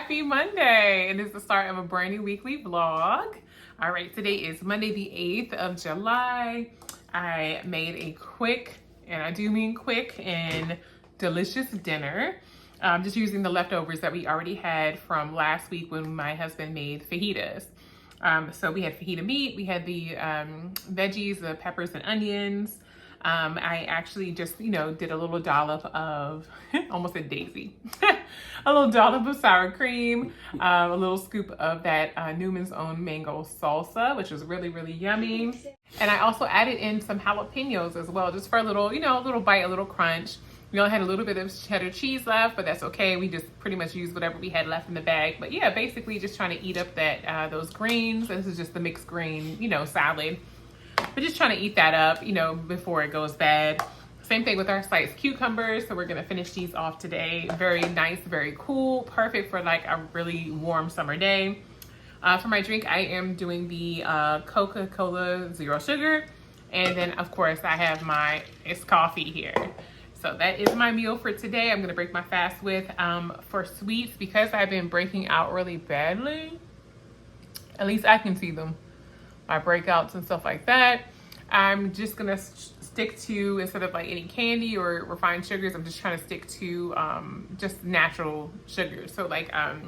Happy Monday. It is the start of a brand new weekly vlog. All right, today is Monday the 8th of July. I made a quick, and I do mean quick, and delicious dinner. Just using the leftovers that we already had from last week when my husband made fajitas. So we had fajita meat, we had the veggies, the peppers and onions. I actually just, did a little dollop of, almost a daisy, a little dollop of sour cream, a little scoop of that Newman's Own mango salsa, which was really, really yummy. And I also added in some jalapenos as well, just for a little, a little bite, a little crunch. We only had a little bit of cheddar cheese left, but that's okay. We just pretty much used whatever we had left in the bag. But yeah, basically just trying to eat up that those greens. This is just the mixed green, salad. But just trying to eat that up, before it goes bad. Same thing with our sliced cucumbers. So we're gonna finish these off today. Very nice, very cool, perfect for like a really warm summer day. For my drink, I am doing the Coca-Cola Zero Sugar. And then of course I have my coffee here. So that is my meal for today. I'm gonna break my fast with. For sweets, because I've been breaking out really badly, at least I can see them, my breakouts and stuff like that. I'm just gonna stick to, instead of like any candy or refined sugars, I'm just trying to stick to just natural sugars. So like I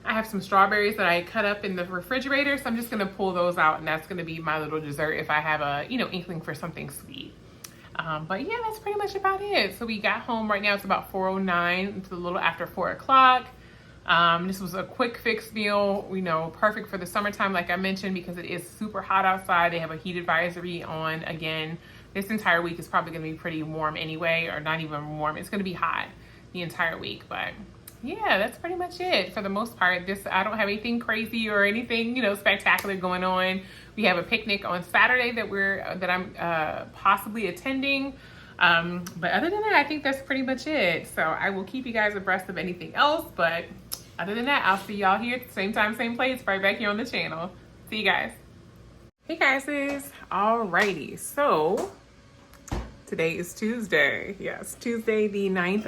have some strawberries that I cut up in the refrigerator, so I'm just gonna pull those out, and that's gonna be my little dessert if I have a inkling for something sweet. But yeah, that's pretty much about it. So we got home right now, it's about 4:09, it's a little after 4 o'clock. This was a quick fix meal, perfect for the summertime, like I mentioned, because it is super hot outside. They have a heat advisory on again. This entire week is probably gonna be pretty warm anyway, or not even warm. It's gonna be hot the entire week, but yeah, that's pretty much it for the most part. I don't have anything crazy or anything, spectacular going on. We have a picnic on Saturday that I'm possibly attending. But other than that, I think that's pretty much it. So I will keep you guys abreast of anything else, but other than that, I'll see y'all here at the same time, same place, right back here on the channel. See you guys. Hey guys, alrighty. So today is Tuesday. Yes, Tuesday the 9th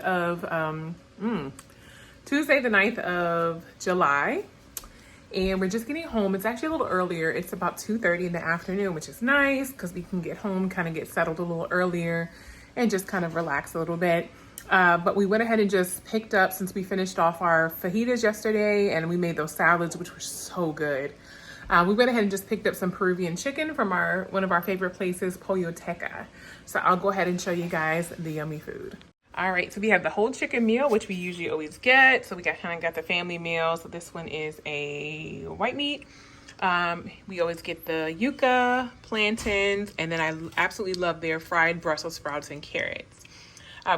of July. And we're just getting home. It's actually a little earlier. It's about 2:30 in the afternoon, which is nice because we can get home, kind of get settled a little earlier and just kind of relax a little bit. But we went ahead and just picked up, since we finished off our fajitas yesterday and we made those salads, which were so good. We went ahead and just picked up some Peruvian chicken from one of our favorite places, Polloteca. So I'll go ahead and show you guys the yummy food. All right, so we have the whole chicken meal, which we usually always get. So we kind of got the family meal. So this one is a white meat. We always get the yuca, plantains, and then I absolutely love their fried Brussels sprouts and carrots.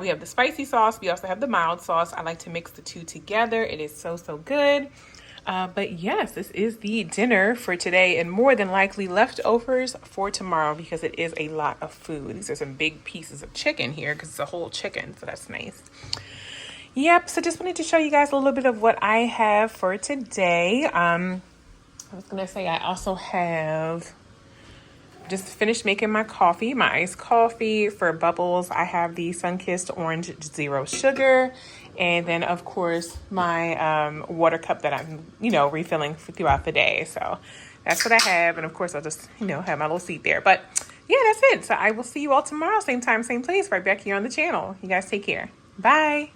We have the spicy sauce. We also have the mild sauce. I like to mix the two together. It is so, so good. But yes, this is the dinner for today, and more than likely leftovers for tomorrow because it is a lot of food. These are some big pieces of chicken here because it's a whole chicken, so that's nice. Yep, so just wanted to show you guys a little bit of what I have for today. I was gonna say I also have just finished making my coffee, my iced coffee. For bubbles, I have the Sunkissed Orange Zero Sugar. And then, of course, my water cup that I'm, refilling throughout the day. So that's what I have. And, of course, I'll just, have my little seat there. But, yeah, that's it. So I will see you all tomorrow, same time, same place, right back here on the channel. You guys take care. Bye.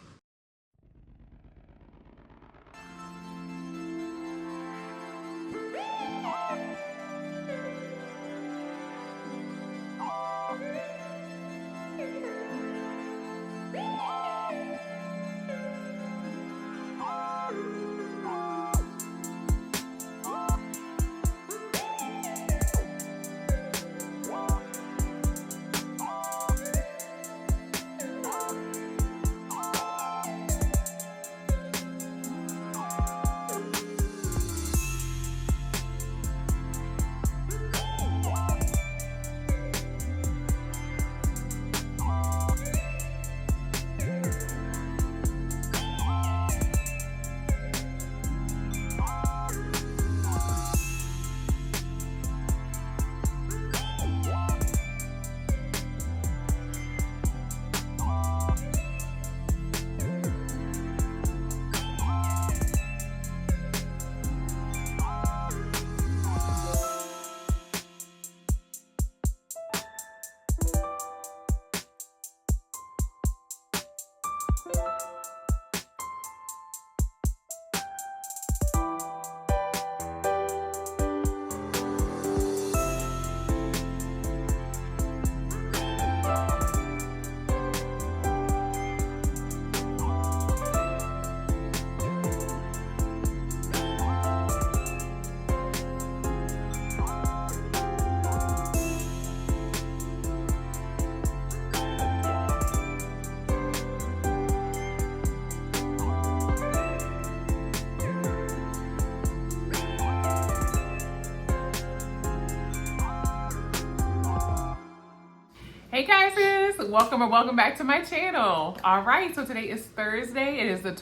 Hey guys, welcome or welcome back to my channel. All right, so today is Thursday. It is the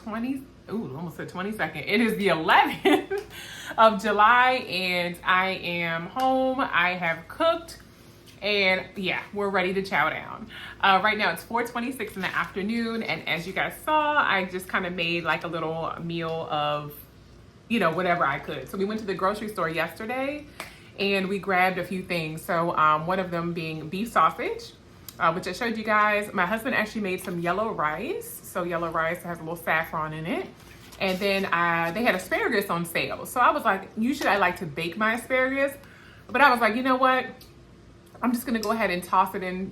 almost the 22nd. It is the 11th of July and I am home. I have cooked and yeah, we're ready to chow down. Right now it's 4:26 in the afternoon, and as you guys saw, I just kind of made like a little meal of, whatever I could. So we went to the grocery store yesterday and we grabbed a few things. So one of them being beef sausage, which I showed you guys. My husband actually made some yellow rice. So yellow rice has a little saffron in it. And then they had asparagus on sale. So I was like, usually I like to bake my asparagus, but I was like, you know what? I'm just gonna go ahead and toss it in,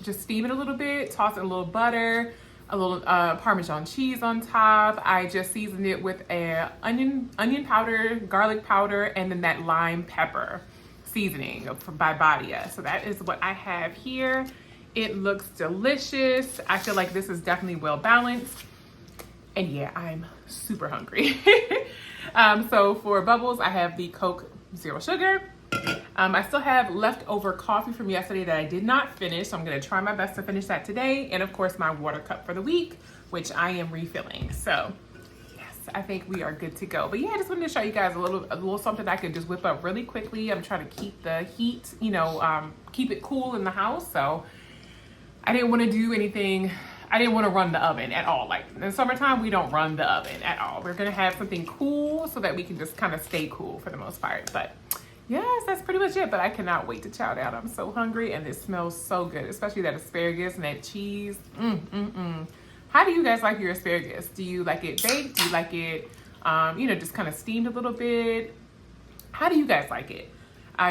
just steam it a little bit, toss it in a little butter, a little Parmesan cheese on top. I just seasoned it with a onion powder, garlic powder, and then that lime pepper seasoning by Badia. So that is what I have here. It looks delicious. I feel like this is definitely well balanced. And yeah, I'm super hungry. So for bubbles, I have the Coke Zero Sugar. I still have leftover coffee from yesterday that I did not finish, so I'm going to try my best to finish that today. And of course, my water cup for the week, which I am refilling. So yes, I think we are good to go. But yeah, I just wanted to show you guys a little something I could just whip up really quickly. I'm trying to keep the heat, keep it cool in the house. So I didn't want to do anything. I didn't want to run the oven at all. Like in the summertime, we don't run the oven at all. We're going to have something cool so that we can just kind of stay cool for the most part. But yes, that's pretty much it, but I cannot wait to chow down. I'm so hungry and it smells so good, especially that asparagus and that cheese. How do you guys like your asparagus? Do you like it baked? Do you like it, just kind of steamed a little bit? How do you guys like it?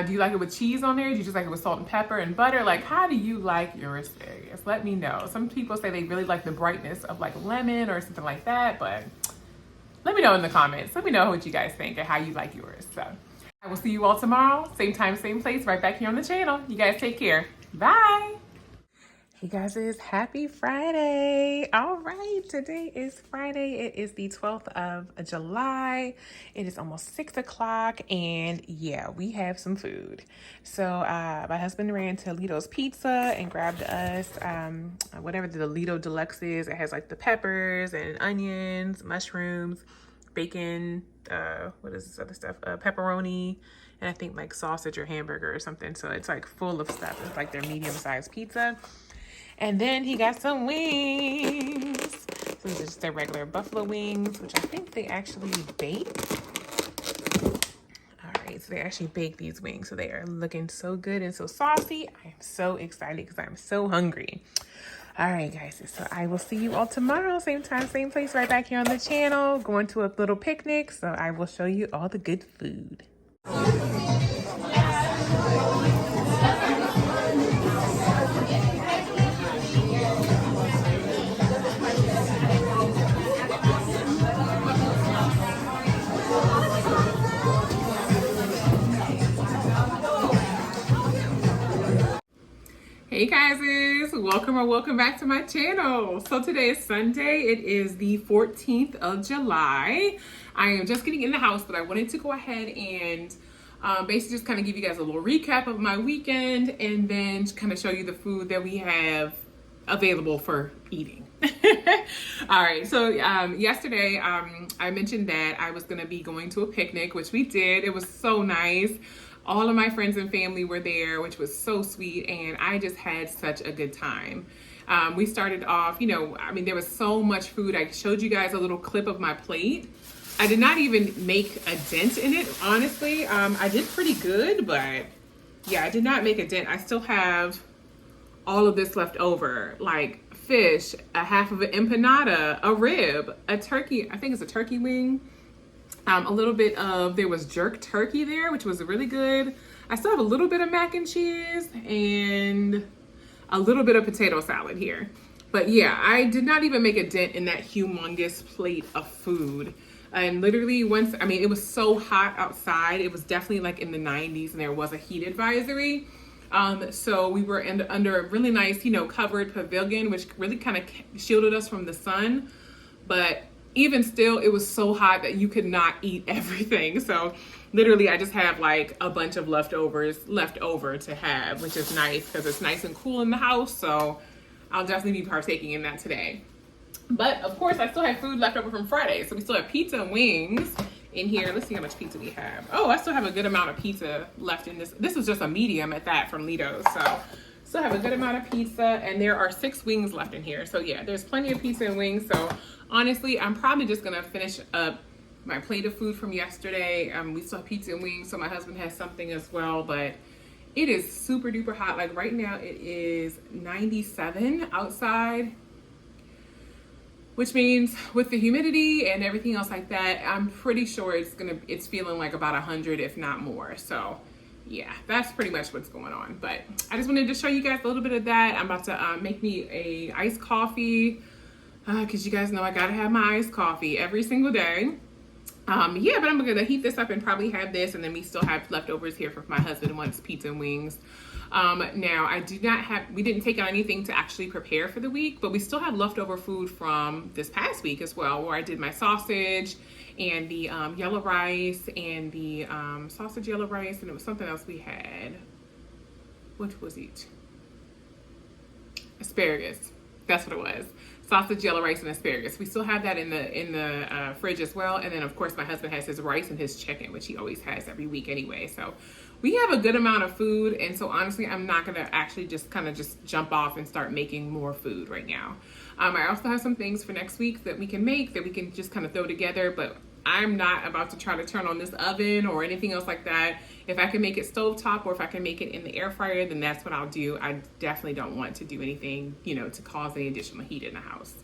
Do you like it with cheese on there? Do you just like it with salt and pepper and butter? Like, how do you like your asparagus? Let me know. Some people say they really like the brightness of like lemon or something like that, but let me know in the comments. Let me know what you guys think and how you like yours. So I will see you all tomorrow, same time, same place, right back here on the channel. You guys take care. Bye. Hey guys, it's happy Friday. All right, today is Friday. It is the 12th of July. It is almost 6 o'clock and yeah, we have some food. So my husband ran to Lito's Pizza and grabbed us whatever the Lito Deluxe is. It has like the peppers and onions, mushrooms, bacon, what is this other stuff? Pepperoni, and I think like sausage or hamburger or something. So it's like full of stuff. It's like their medium-sized pizza. And then he got some wings. So these are just their regular buffalo wings, which I think they actually bake. All right, so they actually bake these wings. So they are looking so good and so saucy. I am so excited because I'm so hungry. All right, guys, so I will see you all tomorrow, same time, same place, right back here on the channel, going to a little picnic, so I will show you all the good food. Hey guys, welcome or welcome back to my channel. So today is Sunday. It is the 14th of July. I am just getting in the house, but I wanted to go ahead and basically just kind of give you guys a little recap of my weekend and then kind of show you the food that we have available for eating. All right, so yesterday I mentioned that I was going to be going to a picnic, which we did. It was so nice. All of my friends and family were there, which was so sweet, and I just had such a good time. We started off, there was so much food. I showed you guys a little clip of my plate. I did not even make a dent in it, honestly. I did pretty good, but yeah, I did not make a dent. I still have all of this left over, like fish, a half of an empanada, a rib, a turkey, I think it's a turkey wing. A little bit of, there was jerk turkey there, which was really good. I still have a little bit of mac and cheese and a little bit of potato salad here. But yeah, I did not even make a dent in that humongous plate of food. And literally it was so hot outside. It was definitely like in the 90s and there was a heat advisory. So we were under a really nice, covered pavilion, which really kind of shielded us from the sun. But even still, it was so hot that you could not eat everything. So literally I just have like a bunch of leftovers left over to have, which is nice because it's nice and cool in the house. So I'll definitely be partaking in that today. But of course, I still have food left over from Friday. So we still have pizza and wings in here. Let's see how much pizza we have. Oh, I still have a good amount of pizza left in this. This is just a medium at that from Lido's. So still have a good amount of pizza, and there are 6 wings left in here. So yeah, there's plenty of pizza and wings. So honestly, I'm probably just gonna finish up my plate of food from yesterday. We still have pizza and wings, so my husband has something as well, but it is super duper hot. Like right now it is 97 outside, which means with the humidity and everything else like that, I'm pretty sure it's feeling like about 100, if not more. So yeah, that's pretty much what's going on. But I just wanted to show you guys a little bit of that. I'm about to make me a iced coffee, because you guys know I gotta have my iced coffee every single day. Yeah, but I'm gonna heat this up and probably have this, and then we still have leftovers here from my husband who wants pizza and wings. Now we didn't take out anything to actually prepare for the week, but we still have leftover food from this past week as well, where I did my sausage and the yellow rice and the sausage yellow rice, and it was something else we had. What was it? Asparagus. That's what it was. Sausage, yellow rice, and asparagus. We still have that in the fridge as well. And then of course my husband has his rice and his chicken, which he always has every week anyway. So we have a good amount of food. And so honestly, I'm not gonna actually just jump off and start making more food right now. I also have some things for next week that we can make, that we can just kind of throw together, but I'm not about to try to turn on this oven or anything else like that. If I can make it stovetop, or if I can make it in the air fryer, then that's what I'll do. I definitely don't want to do anything, to cause any additional heat in the house.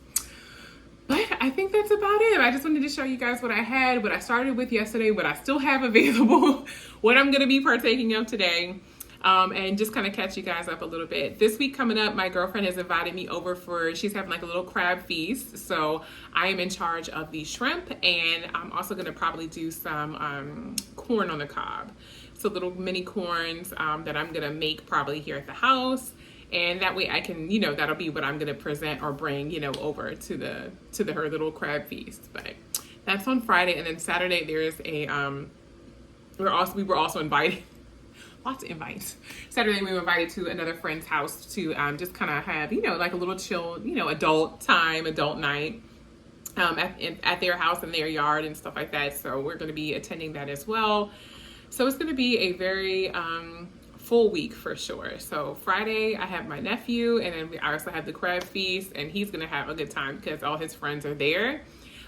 But I think that's about it. I just wanted to show you guys what I had, what I started with yesterday, what I still have available, what I'm gonna be partaking of today. And just kind of catch you guys up a little bit. This week coming up, my girlfriend has invited me over she's having like a little crab feast. So I am in charge of the shrimp, and I'm also gonna probably do some corn on the cob. So little mini corns that I'm gonna make probably here at the house. And that way I can, that'll be what I'm gonna present or bring, over to her little crab feast. But that's on Friday, and then Saturday there's a we were also invited. Lots of invites. Saturday we were invited to another friend's house to just kind of have, like a little chill, adult night at their house in their yard and stuff like that. So we're going to be attending that as well. So it's going to be a very full week for sure. So Friday I have my nephew, and then I also have the crab feast, and he's going to have a good time because all his friends are there.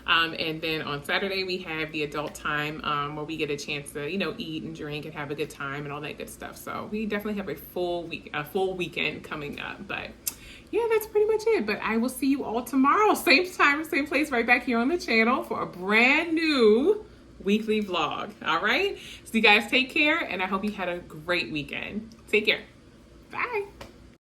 And then on Saturday we have the adult time where we get a chance to, eat and drink and have a good time and all that good stuff. So we definitely have a full weekend coming up. But yeah, that's pretty much it. But I will see you all tomorrow, same time, same place, right back here on the channel for a brand new weekly vlog. All right. So you guys take care, and I hope you had a great weekend. Take care. Bye.